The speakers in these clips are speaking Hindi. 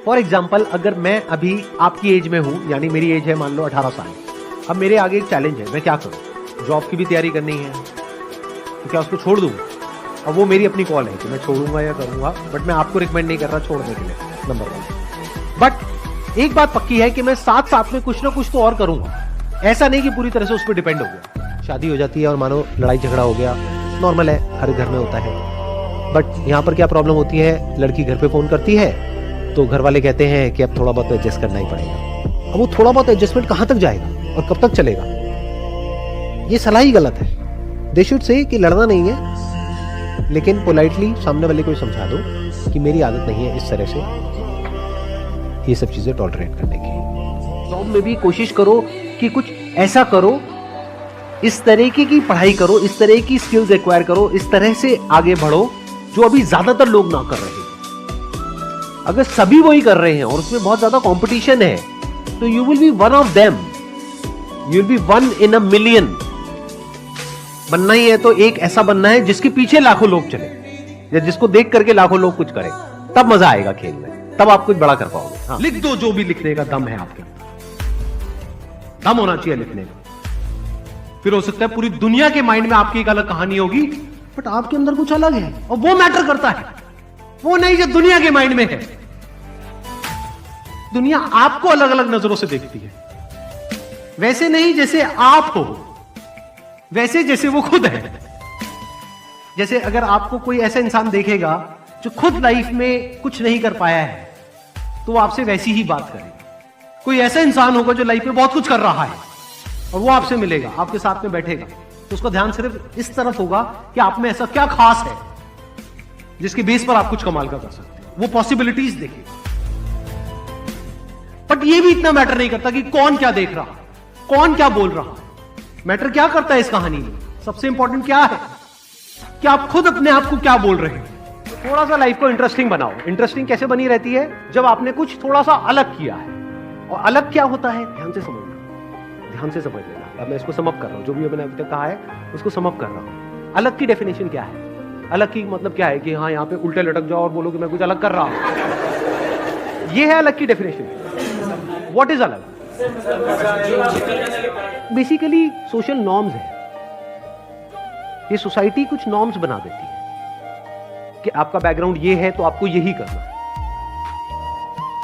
फॉर एग्जाम्पल अगर मैं अभी आपकी एज में हूं, यानी मेरी एज है मान लो 18 साल, अब मेरे आगे एक चैलेंज है, मैं क्या करूं? जॉब की भी तैयारी करनी है, तो क्या उसको छोड़ दूं? अब वो मेरी अपनी कॉल है कि मैं छोड़ूंगा या करूंगा, बट मैं आपको रिकमेंड नहीं कर रहा छोड़ने के लिए, नंबर 1। बट एक बात पक्की है कि मैं साथ साथ में कुछ ना कुछ तो और करूंगा। ऐसा नहीं कि पूरी तरह से उस पर डिपेंड हो गया। शादी हो जाती है और मानो लड़ाई झगड़ा हो गया, नॉर्मल है, हर घर में होता है। बट यहाँ पर क्या प्रॉब्लम होती है, लड़की घर पे फोन करती है तो घर वाले कहते हैं कि अब थोड़ा बहुत एडजस्ट करना ही पड़ेगा। अब वो थोड़ा बहुत एडजस्टमेंट कहां तक जाएगा और कब तक चलेगा? ये सलाह ही गलत है। दे शुड से कि लड़ना नहीं है, लेकिन पोलाइटली सामने वाले को समझा दो कि मेरी आदत नहीं है इस तरह से ये सब चीजें टॉलरेट करने की। जॉब में भी कोशिश करो कि कुछ ऐसा करो, इस तरीके की पढ़ाई करो, इस तरह की स्किल्स एक्वायर करो, इस तरह से आगे बढ़ो जो अभी ज्यादातर लोग ना कर रहे हैं। अगर सभी वही कर रहे हैं और उसमें बहुत ज्यादा कंपटीशन है, तो you will be one of them, you will be one in a million. बनना ही है तो एक ऐसा बनना है जिसके पीछे लाखों लोग चले, या जिसको देख करके लाखों लोग कुछ करें, तब मजा आएगा खेल में, तब आप कुछ बड़ा कर पाओगे। हाँ। लिख दो जो भी लिखने का दम है आपके, दम होना चाहिए लिखने का। फिर हो सकता है पूरी दुनिया के माइंड में आपकी एक अलग कहानी होगी, बट आपके अंदर कुछ अलग है और वो मैटर करता है, वो नहीं जो दुनिया के माइंड में है। दुनिया आपको अलग अलग नजरों से देखती है, वैसे नहीं जैसे आप हो, वैसे जैसे वो खुद है। जैसे अगर आपको कोई ऐसा इंसान देखेगा जो खुद लाइफ में कुछ नहीं कर पाया है, तो वो आपसे वैसी ही बात करेगा। कोई ऐसा इंसान होगा जो लाइफ में बहुत कुछ कर रहा है और वो आपसे मिलेगा, आपके साथ में बैठेगा, तो उसका ध्यान सिर्फ इस तरफ होगा कि आप में ऐसा क्या खास है जिसके बेस पर आप कुछ कमाल का कर सकते हैं। वो पॉसिबिलिटीज देखिए। बट ये भी इतना मैटर नहीं करता कि कौन क्या देख रहा, कौन क्या बोल रहा। मैटर क्या करता है इस कहानी में? सबसे इंपॉर्टेंट क्या है कि आप खुद अपने आप को क्या बोल रहे हैं। तो थोड़ा सा लाइफ को इंटरेस्टिंग बनाओ। इंटरेस्टिंग कैसे बनी रहती है? जब आपने कुछ थोड़ा सा अलग किया है। और अलग क्या होता है, ध्यान से समझना, ध्यान से समझ लेना। अब मैं इसको समअप कर रहा हूं, जो भी मैंने अभी तक कहा है उसको समअप कर रहा हूं। अलग की डेफिनेशन क्या है? अलग की मतलब क्या है कि हाँ यहां पे उल्टे लटक जाओ और बोलो कि मैं कुछ अलग कर रहा हूं। ये है अलग की डेफिनेशन। व्हाट इज अलग? बेसिकली सोशल नॉर्म्स है। ये सोसाइटी कुछ नॉर्म्स बना देती है कि आपका बैकग्राउंड ये है तो आपको यही करना है।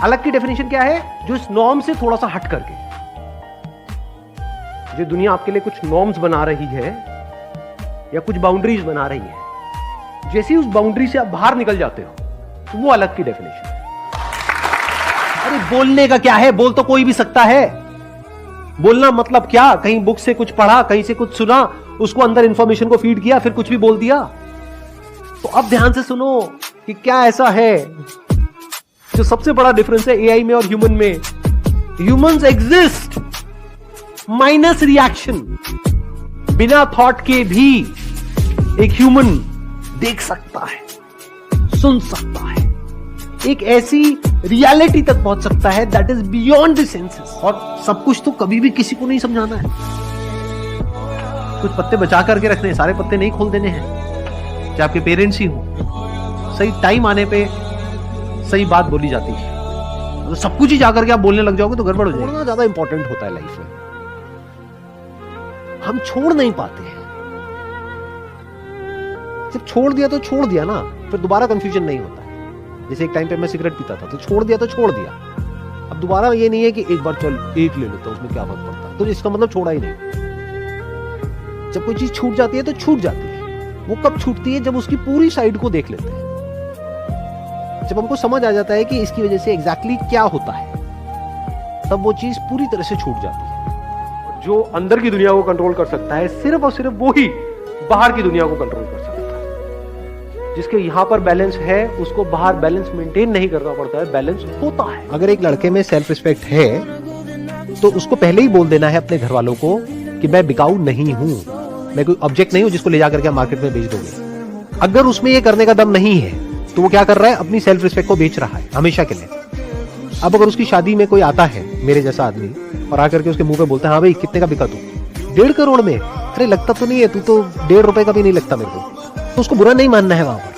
अलग की डेफिनेशन क्या है? जो इस नॉर्म से थोड़ा सा हट करके, जो दुनिया आपके लिए कुछ नॉर्म्स बना रही है या कुछ बाउंड्रीज बना रही है, जैसे ही उस बाउंड्री से आप बाहर निकल जाते हो तो वो अलग की डेफिनेशन है। अरे बोलने का क्या है? बोल तो कोई भी सकता है। बोलना मतलब क्या? कहीं बुक से कुछ पढ़ा, कहीं से कुछ सुना, उसको अंदर इंफॉर्मेशन को फीड किया, फिर कुछ भी बोल दिया। तो अब ध्यान से सुनो कि क्या ऐसा है जो सबसे बड़ा डिफरेंस है एआई में और ह्यूमन में। Humans exist minus reaction. बिना थॉट के भी एक ह्यूमन देख सकता है, सुन सकता है, एक ऐसी रियलिटी तक पहुंच सकता है that is beyond the senses. और सब कुछ तो कभी भी किसी को नहीं समझाना है। कुछ पत्ते बचा करके रखने, सारे पत्ते नहीं खोल देने हैं, चाहे आपके पेरेंट्स ही हो। सही टाइम आने पे सही बात बोली जाती है। तो सब कुछ ही जाकर के आप बोलने लग जाओगे तो गड़बड़ हो जाएगी। छोड़ना ज्यादा इंपॉर्टेंट होता है लाइफ में। हम छोड़ नहीं पाते हैं। जब छोड़ दिया तो छोड़ दिया ना, फिर दोबारा कंफ्यूजन नहीं होता है। जैसे एक टाइम पे मैं सिगरेट पीता था, तो छोड़ दिया तो छोड़ दिया। अब दोबारा ये नहीं है कि एक बार चल एक ले लेता हूं, उसमें क्या फर्क पड़ता है, तो इसका मतलब छोड़ा ही नहीं। जब कोई चीज छूट जाती है तो छूट जाती है। वो कब छूटती है? जब उसकी पूरी साइड को देख लेते हैं, जब हमको समझ आ जाता है कि इसकी वजह से एग्जैक्टली क्या होता है, तब वो चीज पूरी तरह से छूट जाती है। जो अंदर की दुनिया को कंट्रोल कर सकता है, सिर्फ और सिर्फ वो ही बाहर की दुनिया को कंट्रोल कर सकता है। जिसके यहां पर बैलेंस है, उसको बाहर बैलेंस मेंटेन नहीं करना पड़ता है, बैलेंस होता है। अगर एक लड़के में सेल्फ रिस्पेक्ट है तो उसको पहले ही बोल देना है अपने घर वालों को कि मैं बिकाऊ नहीं हूं, मैं कोई ऑब्जेक्ट नहीं हूं जिसको ले जाकर के मार्केट में बेच दोगे। अगर उसमें ये करने का दम नहीं है तो वो क्या कर रहा है? अपनी सेल्फ रिस्पेक्ट को बेच रहा है हमेशा के लिए। अब अगर उसकी शादी में कोई आता है मेरे जैसा आदमी और आकर के उसके मुंह पे बोलता है हाँ भाई कितने का बिका तू? 1.5 करोड़ में। अरे लगता तो नहीं है, तू तो 1.5 रुपए का भी नहीं लगता मेरे को। तो उसको बुरा नहीं मानना है वहां पर।